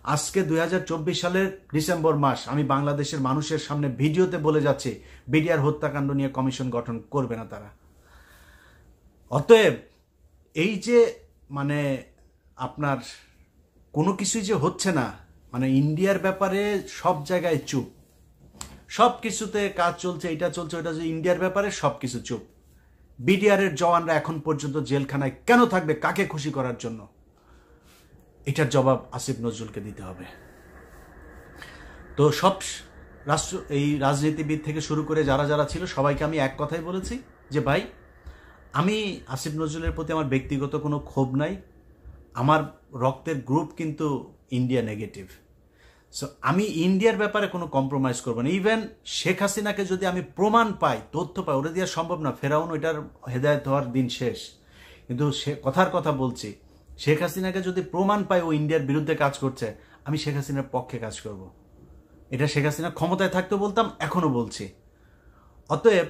আজকে 2024 সালের ডিসেম্বর মাস, আমি বাংলাদেশের মানুষের সামনে ভিডিওতে বলে যাচ্ছি বিডিআর হত্যাকাণ্ড নিয়ে কমিশন গঠন করবে না তারা। অতএব এই যে মানে আপনার কোনো কিছুই যে হচ্ছে না, মানে ইন্ডিয়ার ব্যাপারে সব জায়গায় চুপ, সব কিছুতে কাজ চলছে, এটা চলছে ওটা চলছে, ইন্ডিয়ার ব্যাপারে সব কিছু চুপ। বিডিআরের জওয়ানরা এখন পর্যন্ত জেলখানায় কেন থাকবে, কাকে খুশি করার জন্য? এটার জবাব আসিফ নজরুলকে দিতে হবে। তো সব এই রাজনীতিবিদ থেকে শুরু করে যারা যারা ছিল সবাইকে আমি এক কথাই বলেছি যে ভাই, আমি আসিফ নজরুলের প্রতি আমার ব্যক্তিগত কোনো ক্ষোভ নাই, আমার রক্তের গ্রুপ কিন্তু ইন্ডিয়া নেগেটিভ। সো আমি ইন্ডিয়ার ব্যাপারে কোনো কম্প্রোমাইজ করবো না। ইভেন শেখ হাসিনাকে যদি আমি প্রমাণ পাই, তথ্য পাই, ওটা দেওয়া সম্ভব না, ফেরাউন ওইটার হেদায়েত হওয়ার দিন শেষ। কিন্তু সে কথার কথা বলছি, শেখ হাসিনাকে যদি প্রমাণ পাই ও ইন্ডিয়ার বিরুদ্ধে কাজ করছে, আমি শেখ হাসিনার পক্ষে কাজ করব। এটা শেখ হাসিনা ক্ষমতায় থাকতে বলতাম, এখনো বলছি। অতএব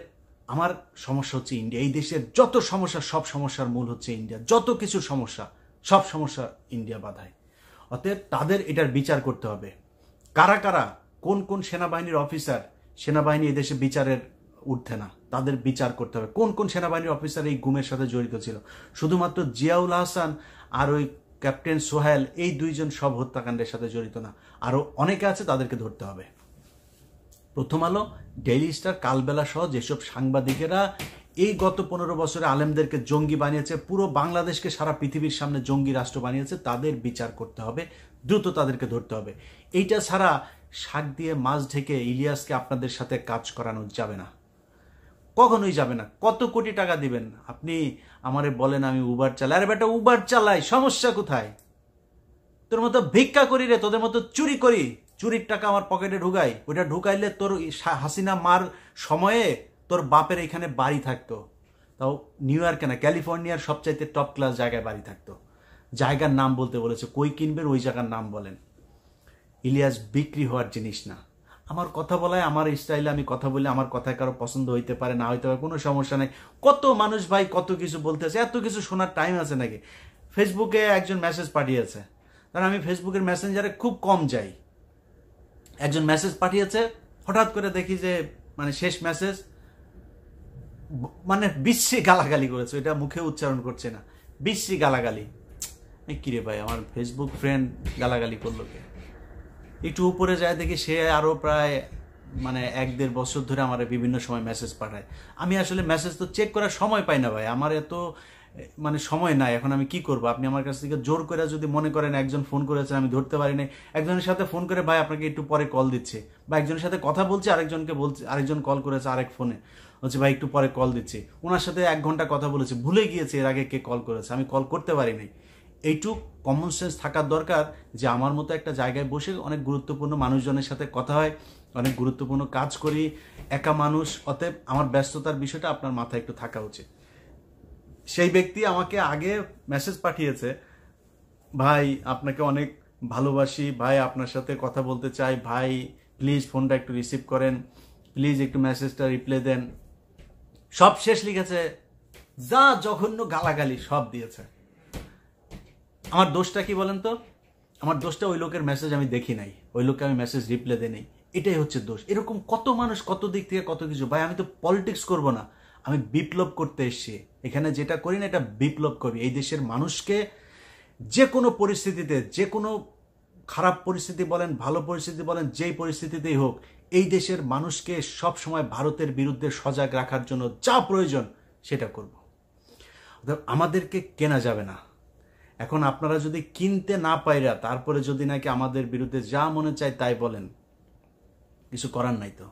আমার সমস্যা হচ্ছে ইন্ডিয়া। এই দেশের যত সমস্যা, সব সমস্যার মূল হচ্ছে ইন্ডিয়া। যত কিছু সমস্যা, সব সমস্যা ইন্ডিয়া বাধায়। অতএব তাদের এটার বিচার করতে হবে। কারা কারা, কোন কোন সেনাবাহিনীর অফিসার, সেনাবাহিনী এদেশে বিচারের উঠছে না, তাদের বিচার করতে হবে। কোন কোন সেনাবাহিনীর অফিসার এই গুমের সাথে জড়িত ছিল? শুধুমাত্র জিয়াউল হাসান আর ওই ক্যাপ্টেন সোহেল, এই দুইজন সব হত্যাকাণ্ডের সাথে জড়িত না, আরো অনেকে আছে, তাদেরকে ধরতে হবে। প্রথম আলো, ডেইলি স্টার, কালবেলা সহ যেসব সাংবাদিকেরা এই গত 15 বছরে আলেমদেরকে জঙ্গি বানিয়েছে, পুরো বাংলাদেশকে সারা পৃথিবীর সামনে জঙ্গি রাষ্ট্র বানিয়েছে, তাদের বিচার করতে হবে, দ্রুত তাদেরকে ধরতে হবে। এইটা ছাড়া শাক দিয়ে মাছ ঢেকে ইলিয়াসকে আপনাদের সাথে কাজ করানো যাবে না, কখনোই যাবে না। কত কোটি টাকা দিবেন আপনি আমারে বলেন আমি উবার চালাই? আরে বেটা, উবার চালাই, সমস্যা কোথায়? তোর মতো ভিক্ষা করি রে, তোদের মতো চুরি করি, চুরির টাকা আমার পকেটে ঢুকাই। ওইটা ঢুকাইলে তোর হাসিনা মার সময়ে তোর বাপের এখানে বাড়ি থাকতো, তাও নিউ ইয়র্কে না, ক্যালিফোর্নিয়ার সবচাইতে টপ ক্লাস জায়গায় বাড়ি থাকতো। জায়গার নাম বলতে বলেছে, কই কিনবেন ওই জায়গার নাম বলেন। ইলিয়াস বিক্রি হওয়ার জিনিস না। আমার কথা বলায়, আমার স্টাইলে আমি কথা বলি, আমার কথায় কারো পছন্দ হইতে পারে, না হইতে পারে, কোনো সমস্যা নেই। কত মানুষ ভাই কত কিছু বলতেছে, এত কিছু শোনার টাইম আছে নাকি? ফেসবুকে একজন মেসেজ পাঠিয়েছে, কারণ আমি ফেসবুকের মেসেঞ্জারে খুব কম যাই। একজন মেসেজ পাঠিয়েছে, হঠাৎ করে দেখি যে মানে শেষ মেসেজ মানে বিশ্রী গালাগালি করেছে, এটা মুখে উচ্চারণ করছে না, বিশ্রী গালাগালি। কিরে ভাই, আমার ফেসবুক ফ্রেন্ড গালাগালি করলো কে? একটু উপরে যায় দেখি সে আরো প্রায় মানে 1-1.5 বছর ধরে আমার বিভিন্ন সময় মেসেজ পাঠায়। আমি আসলে মেসেজ তো চেক করার সময় পাই না ভাই, আমার এত মানে সময় নাই। এখন আমি কি করব? আপনি আমার কাছ থেকে জোর করে যদি মনে করেন একজন ফোন করেছেন আমি ধরতে পারি নাই, একজনের সাথে ফোন করে ভাই আপনাকে একটু পরে কল দিচ্ছে, বা একজনের সাথে কথা বলছি, আরেকজনকে বলছে, আরেকজন কল করেছে আরেক ফোনে, হচ্ছে ভাই একটু পরে কল দিচ্ছি, ওনার সাথে 1 ঘন্টা কথা বলেছি, ভুলে গিয়েছে এর আগে কে কল করেছে, আমি কল করতে পারি নাই। এইটুক কমন সেন্স থাকার দরকার যে আমার মতো একটা জায়গায় বসে অনেক গুরুত্বপূর্ণ মানুষজনের সাথে কথা হয়, অনেক গুরুত্বপূর্ণ কাজ করি, একা মানুষ। অতএব আমার ব্যস্ততার বিষয়টা আপনার মাথায় একটু থাকা উচিত। সেই ব্যক্তি আমাকে আগে মেসেজ পাঠিয়েছে, ভাই আপনাকে অনেক ভালোবাসি, ভাই আপনার সাথে কথা বলতে চাই, ভাই প্লিজ ফোনটা একটু রিসিভ করেন, প্লিজ একটু মেসেজটা রিপ্লাই দেন। সব শেষ লিখেছে, যা জঘন্য গালাগালি সব দিয়েছে। আমার দোষটা কি বলেন তো? আমার দোষটা ওই লোকের মেসেজ আমি দেখি নাই, ওই লোককে আমি মেসেজ রিপ্লাই দেই নাই, এটাই হচ্ছে দোষ। এরকম কত মানুষ কত দিক থেকে কত কিছু। ভাই আমি তো পলিটিক্স করব না, আমি বিপ্লব করতে এসেছি। এখানে যেটা করি না এটা বিপ্লব করি। এই দেশের মানুষকে যে কোনো পরিস্থিতিতে, যে কোনো খারাপ পরিস্থিতি বলেন, ভালো পরিস্থিতি বলেন, যেই পরিস্থিতিতেই হোক, এই দেশের মানুষকে সব সময় ভারতের বিরুদ্ধে সজাগ রাখার জন্য যা প্রয়োজন সেটা করব। আমাদেরকে কেনা যাবে না। এখন আপনারা যদি কিনতে না পাইরা তারপরে যদি নাকি আমাদের বিরুদ্ধে যা মনে চায় তাই বলেন, কিছু করার নাই তো।